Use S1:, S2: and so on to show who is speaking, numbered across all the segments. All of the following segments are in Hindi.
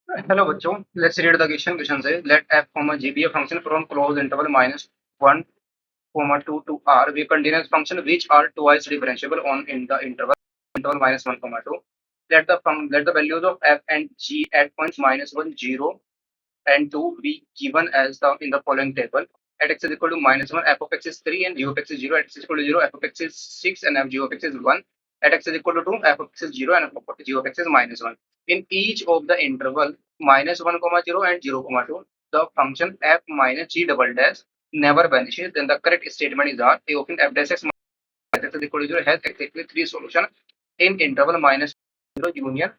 S1: हेलो बच्चों, let's read the question. Question से late f comma g be a function from closed interval minus 1 comma 2 to r be a continuous function which are twice differentiable on in the interval minus 1 comma 2. Let the values of f and g at points minus 1 0 and 2 be given as the in the following table. At x is equal to minus 1, f of x is 3 and g of x is 0. At x is equal to 0, f of x is 6 and f g of x is 1. At x is equal to 2, f of x is 0 and f of g of x is minus 1. In each of the interval minus 1 comma 0 and 0 comma 2, the function f minus g double dash never vanishes. Then the correct statement is r. A of f dash x minus x is equal to 0 has exactly three solution in interval minus 0 union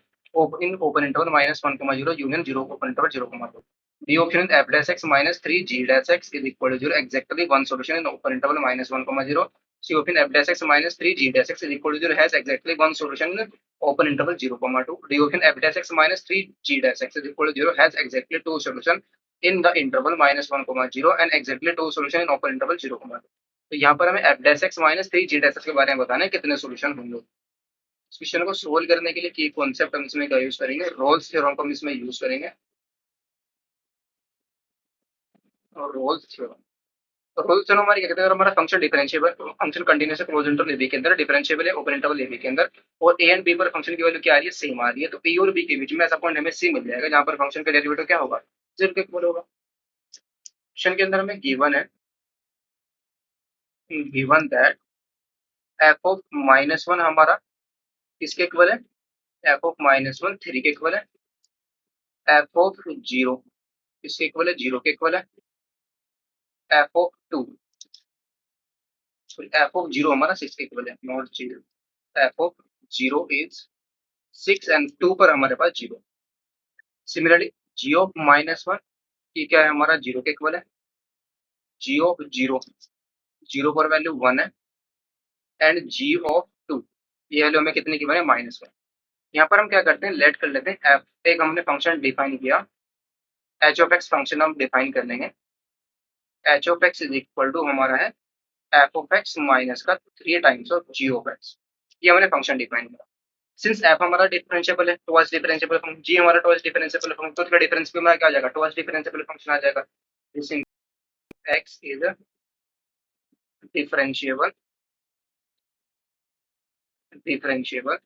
S1: in open interval minus 1 comma 0 union 0 open interval 0 comma 2. The option is f dash x minus 3 g dash x is equal to 0, exactly one solution in open interval minus 1 comma 0. C option f dash x minus 3 g dash x is equal to 0 has exactly one solution in open interval 0 comma 2. The option f dash x minus 3 g dash x is equal to 0 has exactly two solution in the interval minus 1 comma 0 and exactly two solution in open interval 0 comma 2. तो यहाँ पर हमें f dash x minus 3 g dash x के बारे में बताना है कितने सॉल्यूशन होंगे. इस क्वेश्चन को सोल्व करने के लिए की कॉन्सेप्ट हम इसमें क्या यूज करेंगे, रोल्स थ्योरम को हम इसमें यूज करेंगे. और रोल्स थ्योरम, तो रोल्स थ्योरम हमारी क्या कहते हैं, अगर हमारा फंक्शन डिफरेंशिएबल फंक्शन कंटीन्यूअस है क्लोज इंटरवल ए बी के अंदर, डिफरेंशिएबल है ओपन इंटरवल ए बी के अंदर, और ए एंड बी पर फंक्शन की वैल्यू क्या आ रही है, सेम आ रही है, तो ए और बी के बीच में ऐसा पॉइंट हमें सी मिल जाएगा जहां पर फंक्शन का डेरिवेटिव क्या होगा, जीरो के इक्वल होगा. क्वेश्चन के अंदर हमें गिवन है, given that F of minus one हमारा किसके इक्वल है, F of minus one three के इक्वल है, एफ ऑफ जीरो किसके इक्वल है, जीरो के इक्वल है, F of two sorry F of zero हमारा सिक्स के इक्वल है, not zero, F of zero is six and two पर हमारे पास zero. Similarly G of minus one की क्या है, हमारा जीरो के इक्वल है, जी ऑफ जीरो जीरो पर वैल्यू वन है, एंड जी ऑफ टू ये वैल्यू हमें कितने गिवन है, माइनस वन. यहाँ पर हम क्या करते हैं, लेट कर लेते हैं एफ, एक हमने फंक्शन डिफाइन किया, एच ऑफ एक्स फंक्शन हम डिफाइन कर लेंगे. H of x is equal to हमारा है एफ ऑफ एक्स माइनस का three times of ji of x. ये हमने फंक्शन डिफाइन किया. सिंस एफ हमारा डिफरेंशिएबल है, ट्वाइस डिफरेंशिएबल फंक्शन, जी हमारा ट्वाइस डिफरेंशिएबल फंक्शन, तो इसका डिफरेंस भी हमारा क्या आ जाएगा, ट्वाइस डिफरेंशिएबल फंक्शन आ जाएगा. This x is differentiable differentiable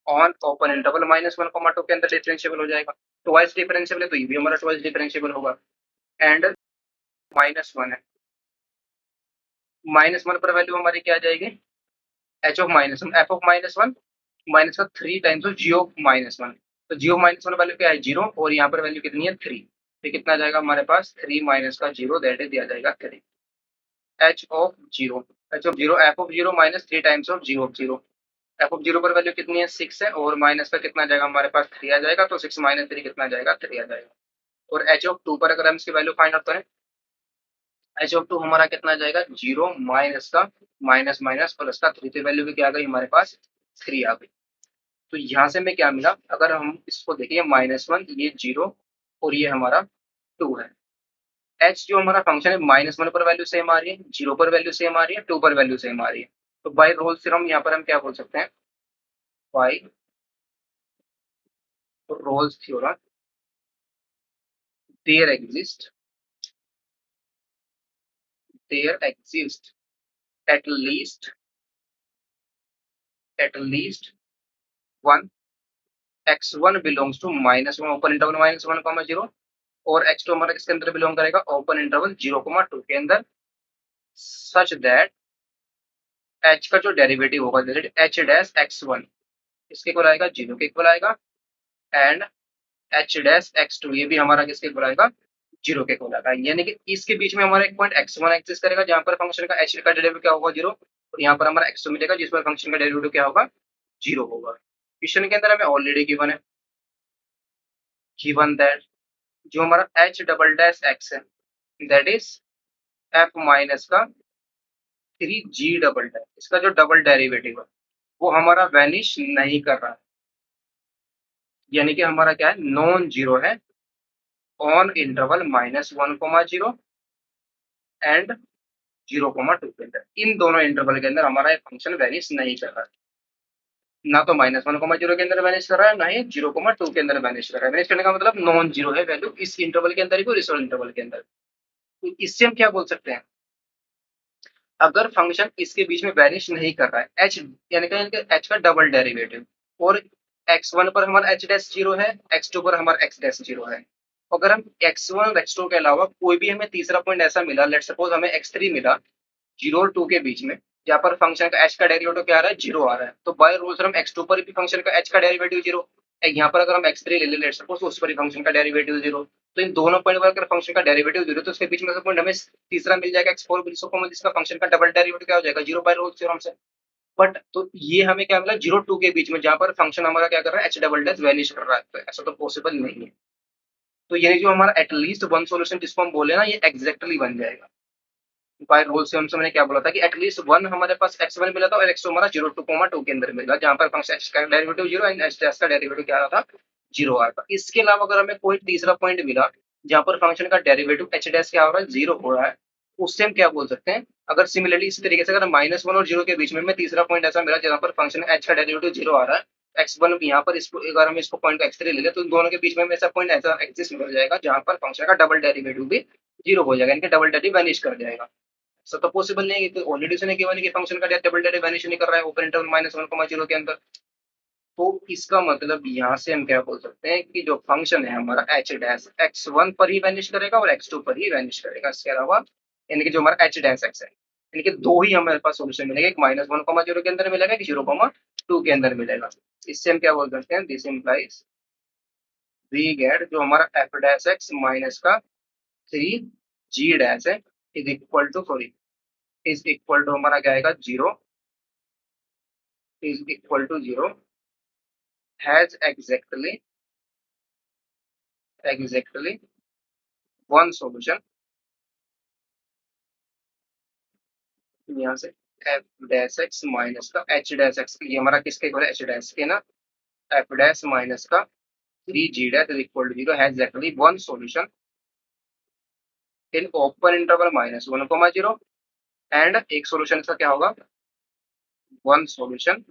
S1: on open interval minus one comma two के अंदर डिफरेंशिएबल हो जाएगा. ट्वाइस डिफरेंशिएबल है तो ये भी हमारा ट्वाइस डिफरेंशिएबल होगा. एंड माइनस वन है, माइनस वन पर वैल्यू हमारी क्या आ जाएगी, H of minus one, F of minus one minus का three times of ji of minus one. तो G of minus one value क्या है, जीरो, और यहाँ पर वैल्यू कितनी है, थ्री. तो कितना आ जाएगा हमारे पास, थ्री माइनस का जीरो, दैट इज दिया जाएगा three. H of zero, h of zero, F of zero minus three times of ji of zero. F of zero पर वैल्यू कितनी है, सिक्स है, और माइनस का कितना आ जाएगा हमारे पास, थ्री आ जाएगा. तो सिक्स माइनस थ्री कितना आ जाएगा, थ्री आ जाएगा. और एच ऑफ टू पर अगर हम इसकी वैल्यू फाइंड आउट करें, एच ऑफ टू हमारा कितना आ जाएगा, जीरो माइनस का माइनस माइनस प्लस का थ्री, तो वैल्यू भी क्या आ गई हमारे पास, थ्री आ गई. तो यहाँ से हमें क्या मिला, अगर हम इसको देखें, माइनस वन, ये जीरो, और ये हमारा टू है. एच जो हमारा फंक्शन है, माइनस वन पर वैल्यू सेम आ रही है, जीरो पर वैल्यू सेम आ रही है, टू पर वैल्यू सेम आ रही है. तो बाय रोल्स थ्योरम यहाँ पर हम क्या बोल सकते हैं, by Rolle's theorem there exist at least at least one x1 belongs to minus one open interval minus one comma zero, और x2 हमारा किसके अंदर बिलोंग करेगा, open interval zero comma two के अंदर, सच दैट h का जो डेरिवेटिव होगा h डैश x1 इसके इक्वल आएगा, जीरो के इक्वल आएगा, एंड h डैश x2 ये भी हमारा किसके इक्वल आएगा, जीरो के इक्वल आएगा. यानी कि इसके बीच में हमारा एक पॉइंट x1 एग्जिस्ट करेगा जहां पर फंक्शन का h का डेरिवेटिव क्या होगा, जीरो, और यहाँ पर हमारा x2 मिलेगा जिस पर फंक्शन का डेरिवेटिव क्या होगा, जीरो होगा. क्वेश्चन के अंदर हमें ऑलरेडी गिवन है, गिवन दैट जो हमारा h डबल डैश x है, दैट इज f माइनस का थ्री जी डबल डैश, इसका जो डबल डेरिवेटिव है वो हमारा वैनिश नहीं कर रहा है, यानी कि हमारा क्या है, नॉन जीरो है on interval minus one comma zero and zero comma two के अंदर. इन दोनों इंटरवल के अंदर हमारा फंक्शन वैनिश नहीं कर रहा है. ना तो -1, 0 के अंदर वैनिश कर रहा है, ना ही 0, 2 के अंदर वैनिश कर रहा है। वैनिश करने का मतलब नॉन जीरो है वैल्यू इस इंटरवल के अंदर ही, और इस इंटरवल के अंदर। तो इससे हम क्या बोल सकते हैं, अगर फंक्शन इसके बीच में वैनिश नहीं कर रहा है, एच यानी कि एच का डबल डेरिवेटिव, और x1 पर हमारा एच डैश जीरो है, x2 पर हमारा एक्स डैश जीरो है। अगर हम x1 और x2 के अलावा कोई भी हमें तीसरा पॉइंट ऐसा मिला, लेट सपोज हमें x3 मिला 0 और 2 के बीच में, जहाँ पर फंक्शन का h का डेरिवेटिव क्या आ रहा है, जीरो आ रहा है, तो बाय रूल्स हम x2 पर भी फंक्शन का h का डेरिवेटिव जीरो, यहाँ पर अगर हम x3 ले ले लेट सपोज, तो उस पर ही फंक्शन का डेरिवेटिव जीरो। तो इन दोनों पॉइंट पर अगर फंक्शन का डेरिवेटिव जीरो, तो उसके बीच में से पॉइंट हमें तीसरा मिल जाएगा x4, जिसका फंक्शन का डबल डेरिवेटिव क्या हो जाएगा, जीरो, बाय रोल्स थ्योरम से। बट तो ये हमें क्या मिला, 0, 2 के बीच में, जहाँ पर फंक्शन हमारा क्या कर रहा है, एच डबल डैश वैनिश कर रहा है, तो ऐसा तो पॉसिबल नहीं है। तो ये जो हमारा एटलीस्ट वन सॉल्यूशन जिसको हम बोले ना, ये एग्जैक्टली बन जाएगा। बाय रूल से हमसे मैंने क्या बोला था कि एटलीस्ट वन हमारे पास x1 मिला था, और x2 हमारा 0, 2, 2 के अंदर मिला, जहां पर फंक्शन x का डेरिवेटिव जीरो एंड x का डेरिवेटिव क्या आ रहा था, जीरो आ रहा था। इसके अलावा अगर हमें कोई तीसरा पॉइंट मिला जहां पर फंक्शन का डेरिवेटिव h डैश क्या हो रहा है, जीरो हो रहा है, उससे हम क्या बोल सकते हैं, अगर सिमिलरली इसी तरीके से अगर -1 और 0 के बीच में हमें तीसरा पॉइंट ऐसा मिला जहां पर फंक्शन h का डेरिवेटिव जीरो आ रहा है, x1 यहाँ पर इसको, अगर हम इसको पॉइंट x3 ले ले, तो इन दोनों के बीच में ऐसा पॉइंट ऐसा एग्जिस्ट हो जाएगा जहां पर फंक्शन का डबल डेरिवेटिव भी जीरो हो जाएगा, यानी कि डबल डेरिवेटिव वैनिश कर जाएगा। ऐसा तो पॉसिबल नहीं है कि ऑलरेडी उसने केवल कि फंक्शन का डबल डेरिवेटिव वैनिश नहीं कर रहा है ओपन इंटरवल -1, 0 के अंदर। तो इसका मतलब यहाँ से हम क्या बोल सकते हैं कि जो फंक्शन है हमारा एच डैश x1 पर ही वैनिश करेगा और x2 पर ही वैनिश करेगा, इसके अलावा, यानी कि जो हमारा एच डैश x है, यानी कि दो ही हमारे पास सोल्यूशन मिलेगा, एक -1, 0 के अंदर मिलेगा, एक 0, 2 के अंदर मिलेगा। इससे हम क्या बोल सकते हैं, दिस इम्प्लाइज वी गेट जो हमारा एफ डैश एक्स माइनस का 3 जी डैश है, is equal to, sorry, is equal to हमारा क्या आएगा, zero, is equal to zero, has exactly one solution, यहाँ से एफ डैश एक्स माइनस का एच डैश एक्स, ये हमारा किसके इक्वल है, एच डैश के ना, एफ डैश माइनस का 3 जी dash is equal to zero, has exactly one solution in open interval -1, 0, and एक सॉल्यूशन इसका क्या होगा, one solution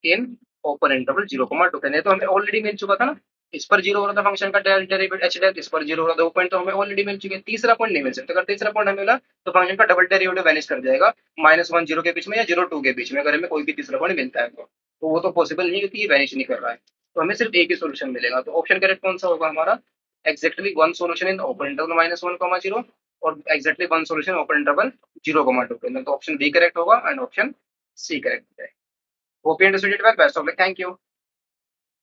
S1: in open interval 0, 2 के। नहीं तो हमें ऑलरेडी मिल चुका था ना, इस पर जीरो हो रहा था फंक्शन का डेरिवेटिव एच डैश, इस पर जीरो हो रहा था, वो पॉइंट तो हमें ऑलरेडी मिल चुके हैं, तीसरा पॉइंट नहीं मिल सकता। अगर तीसरा पॉइंट हमें मिला तो फंक्शन का डबल डेरिवेटिव वैनिश कर जाएगा, -1, 0 के बीच में या 0, 2 के बीच में, अगर हमें कोई भी तीसरा पॉइंट मिलता है तो वो तो पॉसिबल नहीं, क्योंकि ये वैनिश नहीं कर रहा है। तो हमें सिर्फ एक ही सोल्यूशन मिलेगा, तो ऑप्शन करेक्ट कौन सा होगा हमारा, exactly one solution in open interval -1, 0, और exactly one solution open interval 0, 2 के अंदर। तो ऑप्शन बी करेक्ट होगा एंड ऑप्शन सी करेक्ट है। Hope you understood it well, best of luck, thank you.